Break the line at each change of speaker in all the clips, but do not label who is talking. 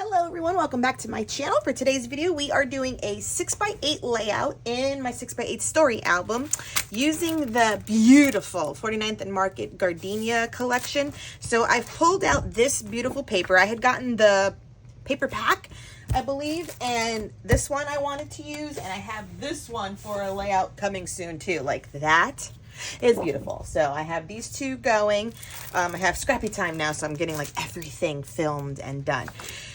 Hello everyone, welcome back to my channel. For today's video, we are doing a 6x8 layout in my 6x8 story album using the beautiful 49th and Market Gardenia collection. So I've pulled out this beautiful paper. I had gotten the paper pack, I believe, and this one I wanted to use, and I have this one for a layout coming soon too. Like, that is beautiful. So I have these two going. I have scrappy time now, so I'm getting like everything filmed and done.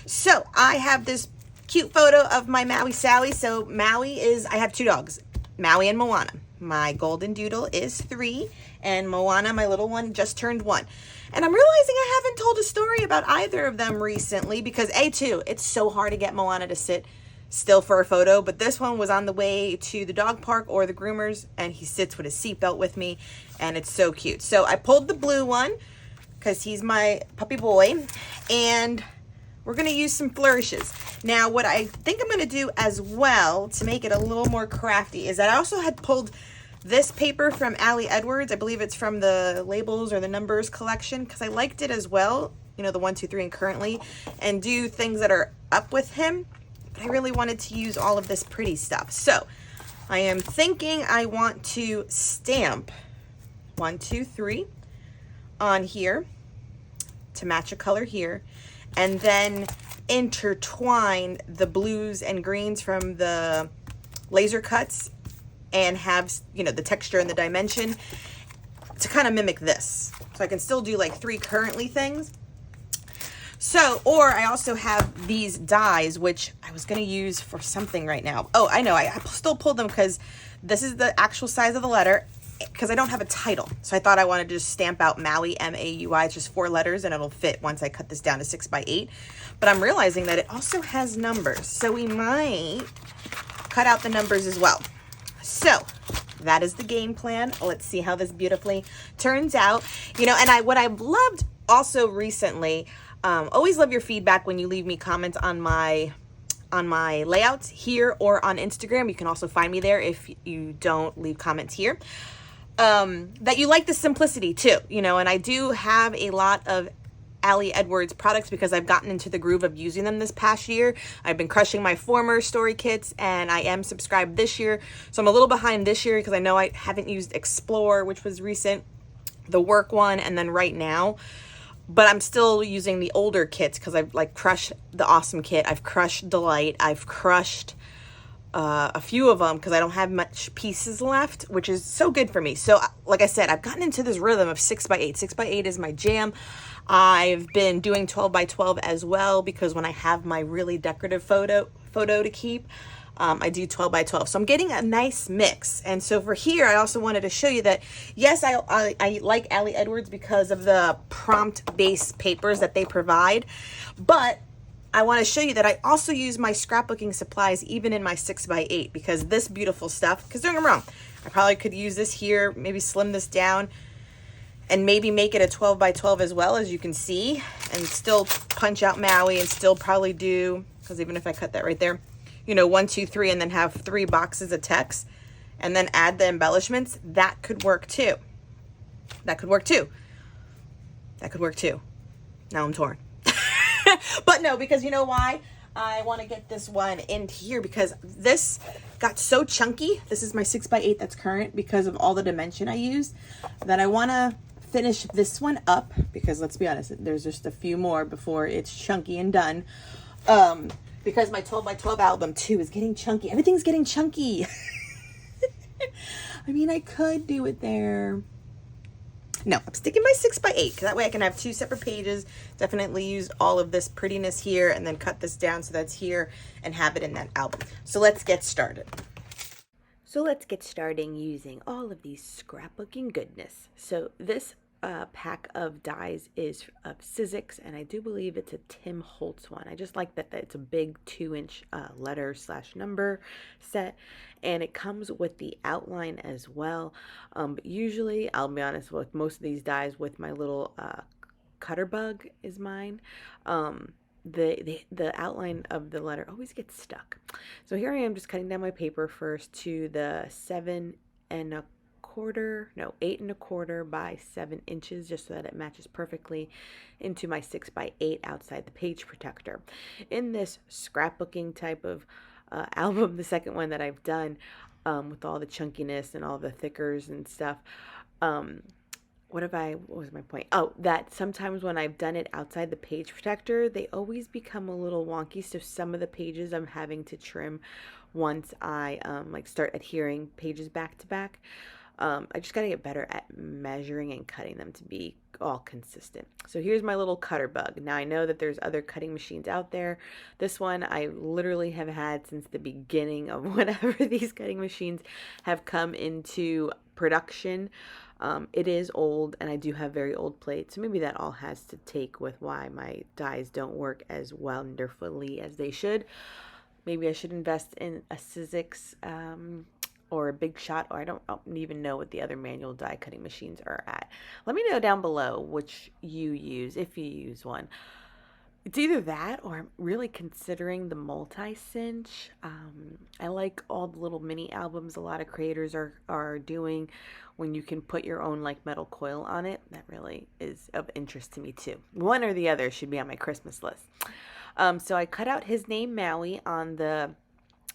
So I have this cute photo of my Maui Sally. So Maui is, I have two dogs, Maui and Moana. My golden doodle is 3, and Moana, my little one, just turned 1. And I'm realizing I haven't told a story about either of them recently because it's so hard to get Moana to sit still for a photo, but this one was on the way to the dog park or the groomers, and he sits with his seatbelt with me, and it's so cute. So I pulled the blue one because he's my puppy boy, and we're going to use some flourishes. Now, what I think I'm going to do as well to make it a little more crafty is that I also had pulled this paper from Ali Edwards. I believe it's from the Labels or the Numbers collection because I liked it as well, you know, the 1, 2, 3 and currently, and do things that are up with him. But I really wanted to use all of this pretty stuff. So I am thinking I want to stamp 1, 2, 3 on here to match a color here, and then intertwine the blues and greens from the laser cuts and have, you know, the texture and the dimension to kind of mimic this. So I can still do like 3 currently things. So, or I also have these dies, which I was going to use for something right now. Oh, I know. I still pulled them because this is the actual size of the letter because I don't have a title. So I thought I wanted to just stamp out Maui, M-A-U-I. It's just 4 letters and it'll fit once I cut this down to 6x8. But I'm realizing that it also has numbers. So we might cut out the numbers as well. So that is the game plan. Let's see how this beautifully turns out. You know, and what I've loved also recently, always love your feedback when you leave me comments on my layouts here or on Instagram. You can also find me there if you don't leave comments here. That you like the simplicity too, you know, and I do have a lot of Ali Edwards products because I've gotten into the groove of using them this past year. I've been crushing my former story kits and I am subscribed this year. So I'm a little behind this year because I know I haven't used Explore, which was recent, the work one, and then right now. But I'm still using the older kits because I've like crushed the Awesome Kit. I've crushed Delight. I've crushed a few of them because I don't have much pieces left, which is so good for me. So like I said, I've gotten into this rhythm of 6x8. 6x8 is my jam. I've been doing 12x12 as well because when I have my really decorative photo to keep, I do 12x12. So I'm getting a nice mix. And so for here, I also wanted to show you that, yes, I like Ali Edwards because of the prompt-based papers that they provide. But I want to show you that I also use my scrapbooking supplies even in my 6x8 because this beautiful stuff, because don't get me wrong, I probably could use this here, maybe slim this down, and maybe make it a 12x12 as well, as you can see, and still punch out Maui and still probably do, because even if I cut that right there, you know, 1, 2, 3, and then have 3 boxes of text and then add the embellishments, that could work too. That could work too. That could work too. Now I'm torn. But no, because you know why? I want to get this one in here because this got so chunky. This is my 6x8 that's current because of all the dimension I used, that I want to finish this one up because let's be honest, there's just a few more before it's chunky and done. Because my 12x12 album too is getting chunky. Everything's getting chunky. I mean, I could do it there. No, I'm sticking my 6x8 because that way I can have 2 separate pages. Definitely use all of this prettiness here and then cut this down so that's here and have it in that album. So let's get started. So let's get started using all of these scrapbooking goodness. So this pack of dies is of Sizzix, and I do believe it's a Tim Holtz one. I just like that it's a big 2-inch letter / number set, and it comes with the outline as well. But usually, I'll be honest, with most of these dies, with my little cutter bug is mine. The outline of the letter always gets stuck. So here I am just cutting down my paper first to the 7 1/4
1/4, no, 8 1/4 by 7 inches, just so that it matches perfectly into my 6x8 outside the page protector. In this scrapbooking type of album, the second one that I've done, with all the chunkiness and all the thickers and stuff, what was my point? Oh, that sometimes when I've done it outside the page protector, they always become a little wonky. So some of the pages I'm having to trim once I like start adhering pages back to back. I just got to get better at measuring and cutting them to be all consistent. So here's my little cutter bug. Now I know that there's other cutting machines out there. This one I literally have had since the beginning of whenever these cutting machines have come into production. It is old, and I do have very old plates, so maybe that all has to take with why my dies don't work as wonderfully as they should. Maybe I should invest in a Sizzix or a Big Shot, or I don't even know what the other manual die cutting machines are at. Let me know down below which you use, if you use one. It's either that or I'm really considering the multi-cinch. I like all the little mini albums a lot of creators are doing when you can put your own like metal coil on it. That really is of interest to me too. One or the other should be on my Christmas list. So I cut out his name Maui on the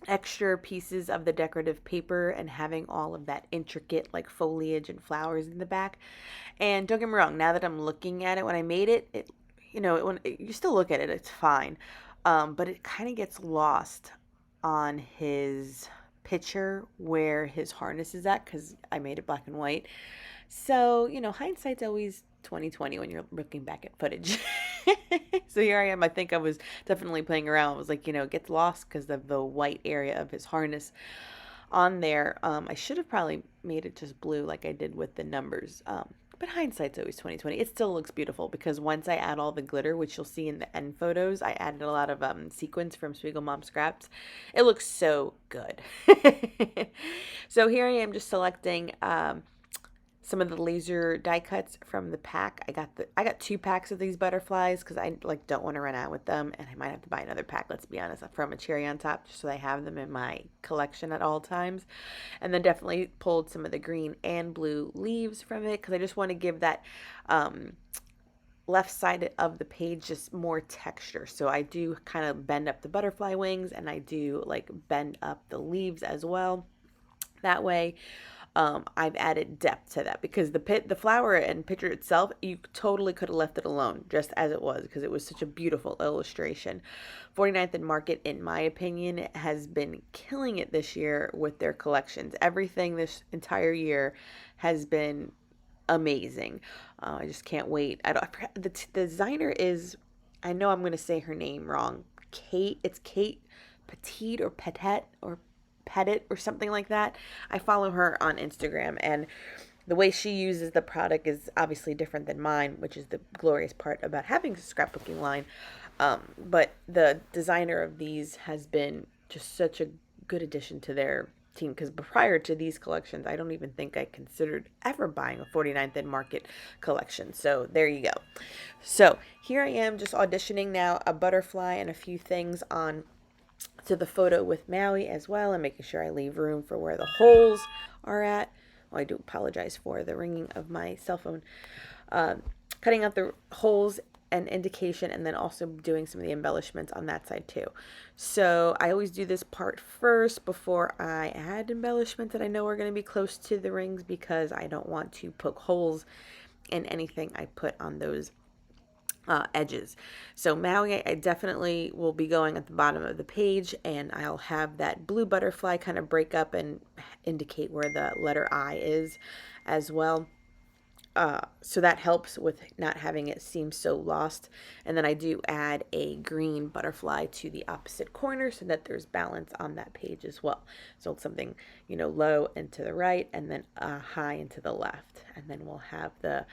extra pieces of the decorative paper and having all of that intricate like foliage and flowers in the back. And don't get me wrong, now that I'm looking at it, when I made it, when you still look at it, it's fine. But it kind of gets lost on his picture where his harness is at, because I made it black and white. So, hindsight's always 2020 when you're looking back at footage. So here I am. I think I was definitely playing around. I was like, it gets lost because of the white area of his harness on there. I should have probably made it just blue like I did with the numbers. But hindsight's always 2020. It still looks beautiful because once I add all the glitter, which you'll see in the end photos, I added a lot of sequins from Spiegelmom scraps. It looks so good. So here I am just selecting some of the laser die cuts from the pack. I got 2 packs of these butterflies because I don't want to run out with them, and I might have to buy another pack, let's be honest, from a cherry on top, just so I have them in my collection at all times. And then definitely pulled some of the green and blue leaves from it because I just want to give that left side of the page just more texture. So I do kind of bend up the butterfly wings, and I do like bend up the leaves as well. That way I've added depth to that because the flower and picture itself, you totally could have left it alone just as it was because it was such a beautiful illustration. 49th and Market, in my opinion, has been killing it this year with their collections. Everything this entire year has been amazing. I just can't wait. The designer is, I know I'm going to say her name wrong. It's Kate Petite or Pettit or something like that. I follow her on Instagram, and the way she uses the product is obviously different than mine, which is the glorious part about having a scrapbooking line. But the designer of these has been just such a good addition to their team, because prior to these collections, I don't even think I considered ever buying a 49th and Market collection. So there you go. So here I am just auditioning now a butterfly and a few things on to the photo with Maui as well, and making sure I leave room for where the holes are at. Well, I do apologize for the ringing of my cell phone. Cutting out the holes and indication, and then also doing some of the embellishments on that side too. So I always do this part first before I add embellishments that I know are going to be close to the rings, because I don't want to poke holes in anything I put on those edges. So Maui, I definitely will be going at the bottom of the page, and I'll have that blue butterfly kind of break up and indicate where the letter I is as well. So that helps with not having it seem so lost. And then I do add a green butterfly to the opposite corner so that there's balance on that page as well. So it's something, low and to the right, and then high and to the left. And then we'll have the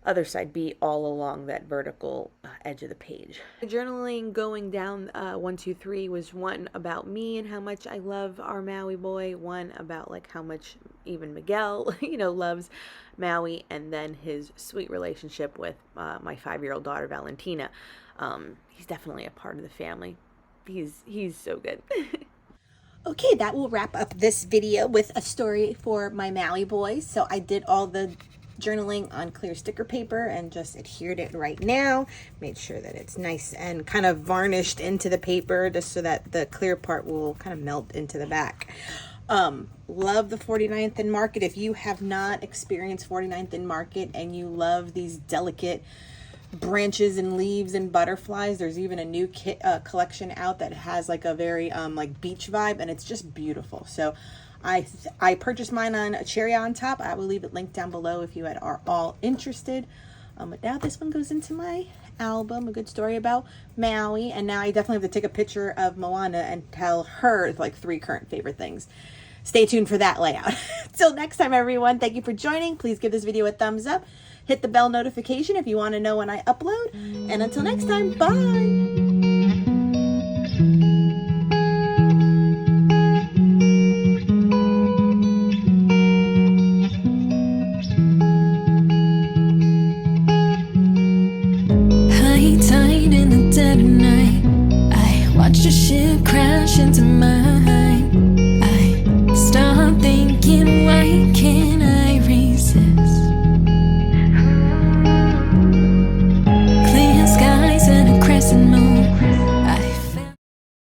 other side be all along that vertical edge of the page. Journaling going down 1, 2, 3 was one about me and how much I love our Maui boy, one about like how much even Miguel, loves Maui, and then his sweet relationship with my 5-year-old daughter Valentina. He's definitely a part of the family. He's so good.
Okay, that will wrap up this video with a story for my Maui boys. So I did all the journaling on clear sticker paper and just adhered it right now. Made sure that it's nice and kind of varnished into the paper just so that the clear part will kind of melt into the back. Love the 49th and Market. If you have not experienced 49th and Market and you love these delicate branches and leaves and butterflies, there's even a new collection out that has like a very like beach vibe, and it's just beautiful. So I purchased mine on a cherry on top. I will leave it linked down below if you are all interested. But now this one goes into my album, a good story about Maui. And now I definitely have to take a picture of Moana and tell her like 3 current favorite things. Stay tuned for that layout. Till next time, everyone, thank you for joining. Please give this video a thumbs up. Hit the bell notification if you want to know when I upload. And until next time, bye.
Watched a ship crash into mine. I start thinking